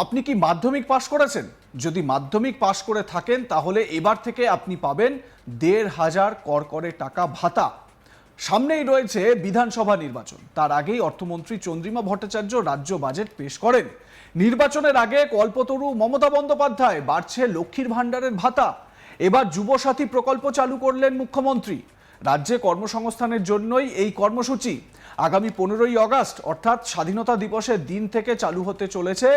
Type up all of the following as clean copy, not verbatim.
আপনি কি মাধ্যমিক পাশ করেছেন? যদি মাধ্যমিক পাশ করে থাকেন তাহলে এবার থেকে আপনি পাবেন ১,৫০০ করকরে টাকা ভাতা। সামনেই রয়েছে বিধানসভা নির্বাচন, তার আগেই অর্থমন্ত্রী চন্দ্রিমা ভট্টাচার্য রাজ্য বাজেট পেশ করেন। নির্বাচনের আগে কল্পতরু মমতা বন্দ্যোপাধ্যায় বাড়ছে লক্ষ্মীর ভাণ্ডারের ভাতা। এবার যুবসাথী প্রকল্প চালু করলেন মুখ্যমন্ত্রী। রাজ্যে কর্মসংস্থানের জন্যই এই কর্মসূচি। আগামী 15ই আগস্ট অর্থাৎ স্বাধীনতা দিবসের দিন থেকে চালু হতে চলেছে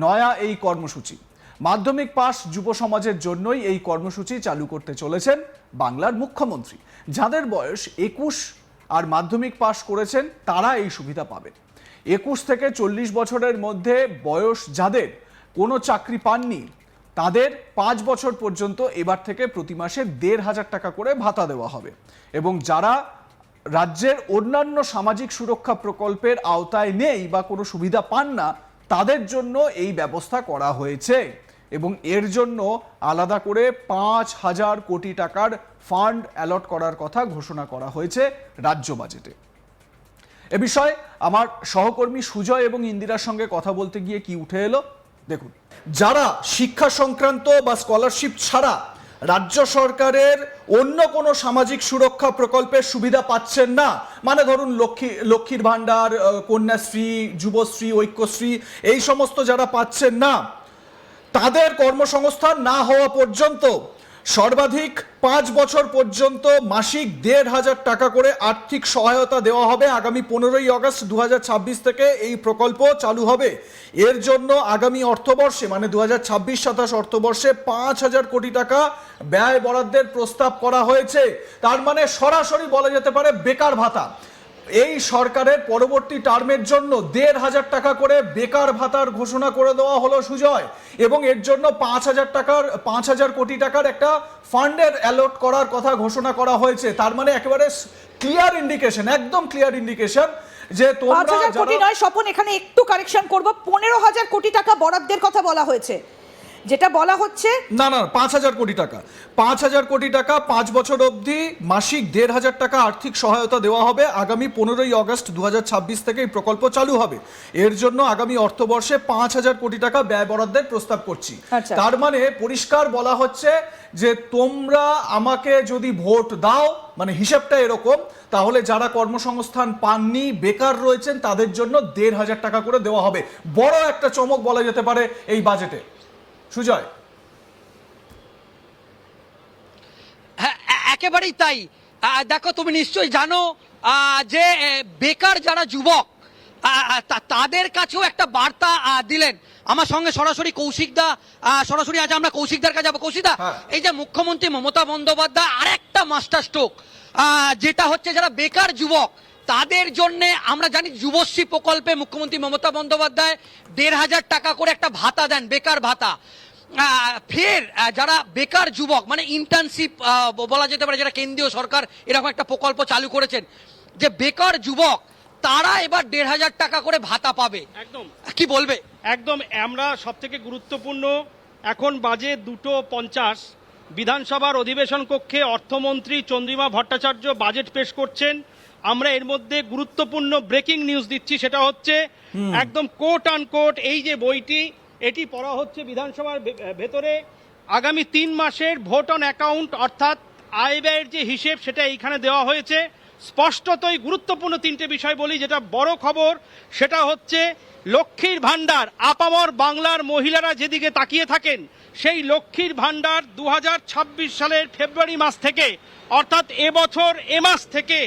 নয়া এই কর্মসূচি। মাধ্যমিক পাস যুব সমাজের জন্যই এই কর্মসূচি চালু করতে চলেছেন বাংলার মুখ্যমন্ত্রী। যাদের বয়স 21 আর মাধ্যমিক পাস করেছেন তারা এই সুবিধা পাবেন। 21 থেকে 40 বছরের মধ্যে বয়স যাদের কোনো চাকরি পাননি তাদের 5 বছর পর্যন্ত এবার থেকে প্রতি মাসে ১,৫০০ টাকা করে ভাতা দেওয়া হবে। এবং যারা রাজ্যের অন্যান্য সামাজিক সুরক্ষা প্রকল্পের আওতায় নেই বা কোনো সুবিধা পান না তাদের জন্য এই ব্যবস্থা করা হয়েছে এবং এর জন্য আলাদা করে ৫,০০০ কোটি টাকার ফান্ড অ্যালট করার কথা ঘোষণা করা হয়েছে রাজ্য বাজেটে। এ বিষয়ে আমার সহকর্মী সুজয় এবং ইন্দিরার সঙ্গে কথা বলতে গিয়ে কি উঠে এলো দেখুন। যারা শিক্ষা সংক্রান্ত বা স্কলারশিপ ছাড়া রাজ্য সরকারের অন্য কোনো সামাজিক সুরক্ষা প্রকল্পের সুবিধা পাচ্ছেন না, মানে ধরুন লক্ষ্মীর ভাণ্ডার, কন্যাশ্রী, যুবশ্রী, ঐক্যশ্রী, এই সমস্ত যারা পাচ্ছেন না তাদের কর্মসংস্থান না হওয়া পর্যন্ত সর্বাধিক 5 বছর পর্যন্ত মাসিক ১,৫০০ টাকা করে আর্থিক সহায়তা দেওয়া হবে। আগামী 15ই আগস্ট 2026 থেকে এই প্রকল্প চালু হবে। এর জন্য আগামী অর্থবর্ষে মানে 2026-27 অর্থবর্ষে 5,০০০ কোটি টাকা ব্যয় বরাদ্দের প্রস্তাব করা হয়েছে। তার মানে সরাসরি বলা যেতে পারে বেকার ভাতা। এই সরকারের পরবর্তী টার্মের জন্য ১,৫০০ টাকা করে বেকার ভাতার ঘোষণা করে দেওয়া হলো সুজয়, এবং এর জন্য ৫,০০০ কোটি টাকার একটা ফান্ডের অ্যালট করার কথা ঘোষণা করা হয়েছে। তার মানে একেবারে ক্লিয়ার ইন্ডিকেশন, একদম ক্লিয়ার ইন্ডিকেশন যে তোমরা ৫,০০০ কোটি নয় স্বপন, এখানে একটু কারেকশন করব, ১৫,০০০ কোটি টাকা বরাদ্দের কথা বলা হয়েছে। যেটা বলা হচ্ছে না ৫,০০০ কোটি টাকা, ৫,০০০ কোটি টাকা 5 বছর অবধি মাসিক ১,৫০০ টাকা আর্থিক সহায়তা দেওয়া হবে। আগামী 15ই আগস্ট 2026 থেকে এই প্রকল্প চালু হবে। এর জন্য আগামী অর্থবর্ষে ৫,০০০ কোটি টাকা ব্যয় বরাদ্দের প্রস্তাব করছি। তার মানে পরিষ্কার বলা হচ্ছে যে তোমরা আমাকে যদি ভোট দাও, মানে হিসেবটা এরকম, তাহলে যারা কর্মসংস্থান পাননি, বেকার রয়েছেন, তাদের জন্য ১,৫০০ টাকা করে দেওয়া হবে। বড় একটা চমক বলা যেতে পারে এই বাজেটে। সুজয়। হ্যাঁ, একেবারেই তাই। দেখো, তুমি নিশ্চয়ই জানো যে বেকার যারা যুবক তাদের কাছেও একটা বার্তা দিলেন। আমার সঙ্গে সরাসরি কৌশিকদা সরাসরি আজ আমরা কৌশিকদার কাছে যাবো। কৌশিকদা, এই যে মুখ্যমন্ত্রী মমতা বন্দ্যোপাধ্যায় আরেকটা মাস্টার স্ট্রোক, যেটা হচ্ছে যারা বেকার যুবক তাদের জন্য আমরা জানি যুবশ্রী প্রকল্পে মুখ্যমন্ত্রী মমতা বন্দ্যোপাধ্যায় ১,৫০০ টাকা করে একটা ভাতা দেন, বেকার ভাতা। ফের যারা বেকার যুবক মানে ইন্টার্নশিপ বলা যেতে পারে, যারা কেন্দ্রীয় সরকার এরকম একটা প্রকল্প চালু করেছেন, যে বেকার যুবক তারা এবার ১,৫০০ টাকা করে ভাতা পাবে। একদম কি বলবে? একদম, আমরা সব থেকে গুরুত্বপূর্ণ, এখন বাজে 2:50 বিধানসভার অধিবেশন কক্ষে অর্থমন্ত্রী চন্দ্রিমা ভট্টাচার্য বাজেট পেশ করছেন। আমরা এর মধ্যে গুরুত্বপূর্ণ ব্রেকিং নিউজ দিচ্ছি, সেটা হচ্ছে একদম কোট আনকোট এই যে বইটি এটি পড়া হচ্ছে বিধানসভার ভেতরে। আগামী 3 মাসের ভোট অন অ্যাকাউন্ট অর্থাৎ আয় ব্যয়ের যে হিসেব সেটা এইখানে দেওয়া হয়েছে। স্পষ্টতই গুরুত্বপূর্ণ 3টে বিষয় বলি। যেটা বড় খবর সেটা হচ্ছে লক্ষ্মীর ভাণ্ডার। আপামর বাংলার মহিলারা যেদিকে তাকিয়ে থাকেন, সেই লক্ষ্মীর ভাণ্ডার 2026 সালের ফেব্রুয়ারি মাস থেকে অর্থাৎ এবছর এ মাস থেকে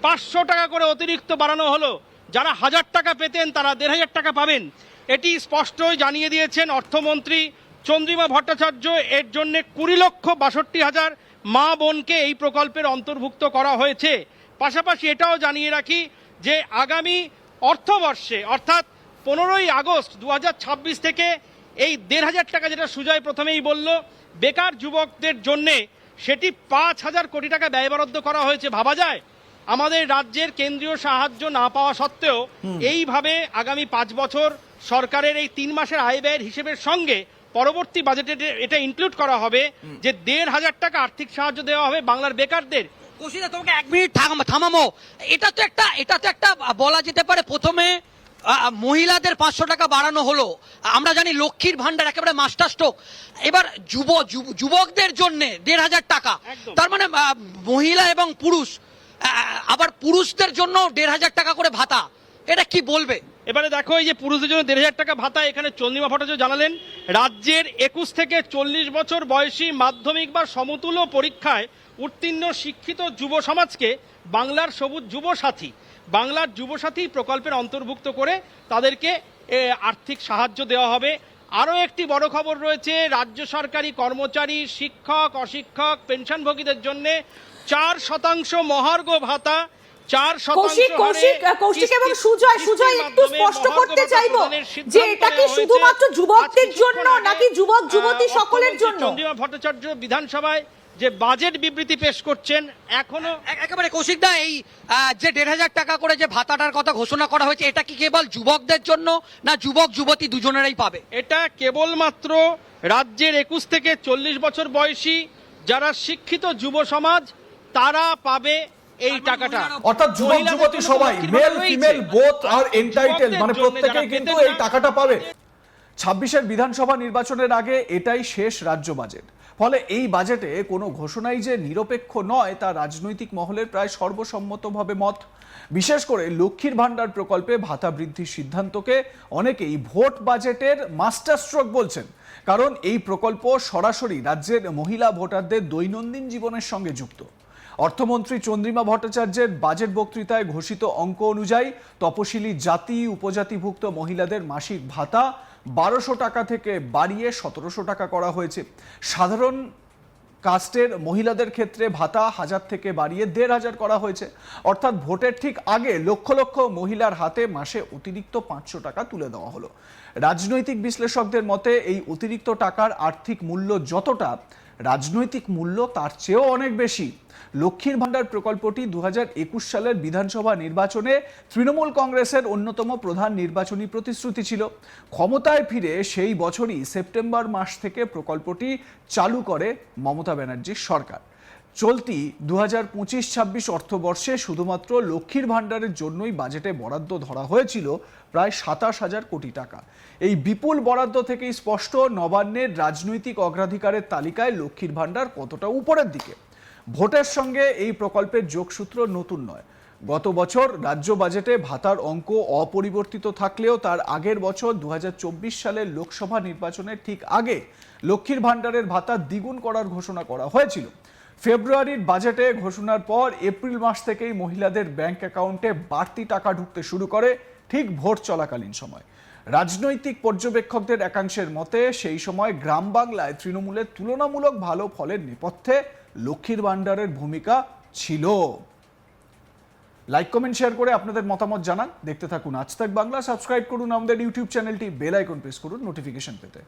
500 টাকা করে অতিরিক্ত বাড়ানো হলো। যারা 1000 টাকা পেতেন তারা ১,৫০০ টাকা পাবেন। এটি স্পষ্টই জানিয়ে দিয়েছেন অর্থমন্ত্রী চন্দ্রিমা ভট্টাচার্য। এর জন্য ২০,৬২,০০০ মা বোনকে এই প্রকল্পের অন্তর্ভুক্ত করা হয়েছে। পাশাপাশি এটাও জানিয়ে রাখি যে আগামী অর্থবর্ষে অর্থাৎ 15ই আগস্ট 2026 থেকে এই ১,৫০০ টাকা, যেটা সুজয় প্রথমেই বলল, বেকার যুবকদের জন্যে সেটি ৫,০০০ কোটি টাকা ব্যয় বরাদ্দ করা হয়েছে। ভাবা যায় আমাদের রাজ্যের কেন্দ্রীয় সাহায্য না পাওয়া সত্ত্বেও এইভাবে আগামী 5 বছর সরকারের এই 3 মাসের আয় ব্যয়ের হিসেবের সঙ্গে পরবর্তী বাজেটে এটা ইনক্লুড করা হবে যে ১,৫০০ টাকা আর্থিক সাহায্য দেওয়া হবে বাংলার বেকারদের। কৌশিকদা, তোমাকে 1 মিনিট থামামো। এটা তো একটা বলা যেতে পারে প্রথমে মহিলাদের 500 টাকা বাড়ানো হলো, আমরা জানি লক্ষ্মীর ভান্ডার একেবারে মাস্টার স্ট্রোক, এবার যুবকদের জন্য 1,500 টাকা, একদম। তার মানে মহিলা এবং পুরুষ, আবার পুরুষদের জন্য 1,500 টাকা করে ভাতা, এটা কি বলবে? এবারে দেখো, এই যে পুরুষদের জন্য 1,500 টাকা ভাতা, এখানে চন্দ্রিমা ভট্টাচার্য জানালেন রাজ্যের 21 থেকে 40 বছর বয়সী মাধ্যমিক বা সমতুল্য পরীক্ষায় উত্তীর্ণ শিক্ষিত যুব সমাজকে বাংলার সবুজ যুব সাথী প্রকল্পের অন্তর্ভুক্ত করে তাদেরকে আর্থিক সাহায্য দেওয়া হবে। আরও একটি বড় খবর রয়েছে, রাজ্য সরকারি কর্মচারী, শিক্ষক, অশিক্ষক, পেনশনভোগীদের জন্য 4% মহার্ঘ ভাতা, 4% কৌশিক এবং সুজয় একটু স্পষ্ট করতে চাইবো যে এটা কি শুধুমাত্র যুবকদের জন্য নাকি যুবক যুবতী সকলের জন্য? চন্দ্রিমা ভট্টাচার্য বিধানসভায় যে বাজেট বিবৃতি পেশ করছেন, এখনো একেবারে কৌশিকদা, এই যে 1,500 টাকা করে যে ভাতাটার কথা ঘোষণা করা হয়েছে, এটা কি কেবল যুবকদের জন্য না যুবক যুবতী দুজনেরই পাবে? এটা কেবলমাত্র রাজ্যের 21 থেকে 40 বছর বয়সী যারা শিক্ষিত যুব সমাজ তারা পাবে এই টাকাটা। অর্থাৎ যুবক যুবতী সবাই, মেল ফিমেল বোথ আর এন্টাইটেল, মানে প্রত্যেকেই কিন্তু এই টাকাটা পাবে। 26-এর বিধানসভা নির্বাচনের আগে এটাই শেষ রাজ্য বাজেট, ফলে এই বাজেটে কোনো ঘোষণাই যে নিরপেক্ষ নয় তা রাজনৈতিক মহলের প্রায় সর্বসম্মতভাবে মত। বিশেষ করে লক্ষ্মীর ভান্ডার প্রকল্পে ভাতা বৃদ্ধির সিদ্ধান্তকে অনেকেই ভোট বাজেটের মাস্টার স্ট্রোক বলছেন, কারণ এই প্রকল্প সরাসরি রাজ্যের মহিলা ভোটারদের দৈনন্দিন জীবনের সঙ্গে যুক্ত। অর্থমন্ত্রী চন্দ্রিমা ভট্টাচার্যের বাজেট বক্তৃতায় ঘোষিত অঙ্ক অনুযায়ী তপশিলি জাতি উপজাতিভুক্ত মহিলাদের মাসিক ভাতা 1,200 টাকা থেকে বাড়িয়ে 1,700 টাকা করা হয়েছে। সাধারণ কাস্টের মহিলাদের ক্ষেত্রে ভাতা 1,000 থেকে বাড়িয়ে 1,500 করা হয়েছে। অর্থাৎ ভোটের ঠিক আগে লক্ষ লক্ষ মহিলার হাতে মাসে অতিরিক্ত 500 টাকা তুলে দেওয়া হলো। রাজনৈতিক বিশ্লেষকদের মতে এই অতিরিক্ত টাকার আর্থিক মূল্য যতটা, রাজনৈতিক মূল্য তার চেয়েও অনেক বেশি। লক্ষ্মীর ভান্ডার প্রকল্পটি 2021 সালের বিধানসভা নির্বাচনে তৃণমূল কংগ্রেসের অন্যতম প্রধান নির্বাচনী প্রতিশ্রুতি ছিল। ক্ষমতায় ফিরে সেই বছরই সেপ্টেম্বর মাস থেকে প্রকল্পটি চালু করে মমতা ব্যানার্জির সরকার। চলতি 2025-26 অর্থবর্ষে শুধুমাত্র লক্ষ্মীর ভান্ডারের জন্যই বাজেটে বরাদ্দ ধরা হয়েছিল প্রায় 27,000 কোটি টাকা। এই বিপুল বরাদ্দ থেকেই স্পষ্ট নবান্নের রাজনৈতিক অগ্রাধিকারের তালিকায় লক্ষ্মীর ভান্ডার কতটা উপরের দিকে। ভোটের সঙ্গে এই প্রকল্পের যোগসূত্র নতুন নয়। গত বছর রাজ্য বাজেটে ভাতার অঙ্ক অপরিবর্তিত থাকলেও তার আগের বছর 2024 সালের লোকসভা নির্বাচনের ঠিক আগে লক্ষ্মীর ভান্ডারের ভাতা দ্বিগুণ করার ঘোষণা করা হয়েছিল। ফেব্রুয়ারির বাজেটে ঘোষণার পর এপ্রিল মাস থেকেই মহিলাদের ব্যাংক অ্যাকাউন্টে বাড়তি টাকা ঢুকতে শুরু করে, ঠিক ভোট চলাকালীন সময়। রাজনৈতিক পর্যবেক্ষকদের একাংশের মতে সেই সময় গ্রাম বাংলায় তৃণমূলের তুলনামূলক ভালো ফলের নেপথ্যে লক্ষ্মীর ভান্ডারের ভূমিকা ছিল। লাইক কমেন্ট শেয়ার করে আপনাদের মতামত জানান। দেখতে থাকুন আজ তাক বাংলা। সাবস্ক্রাইব করুন আমাদের ইউটিউব চ্যানেলটি, বেল আইকন প্রেস করুন নোটিফিকেশন পেতে।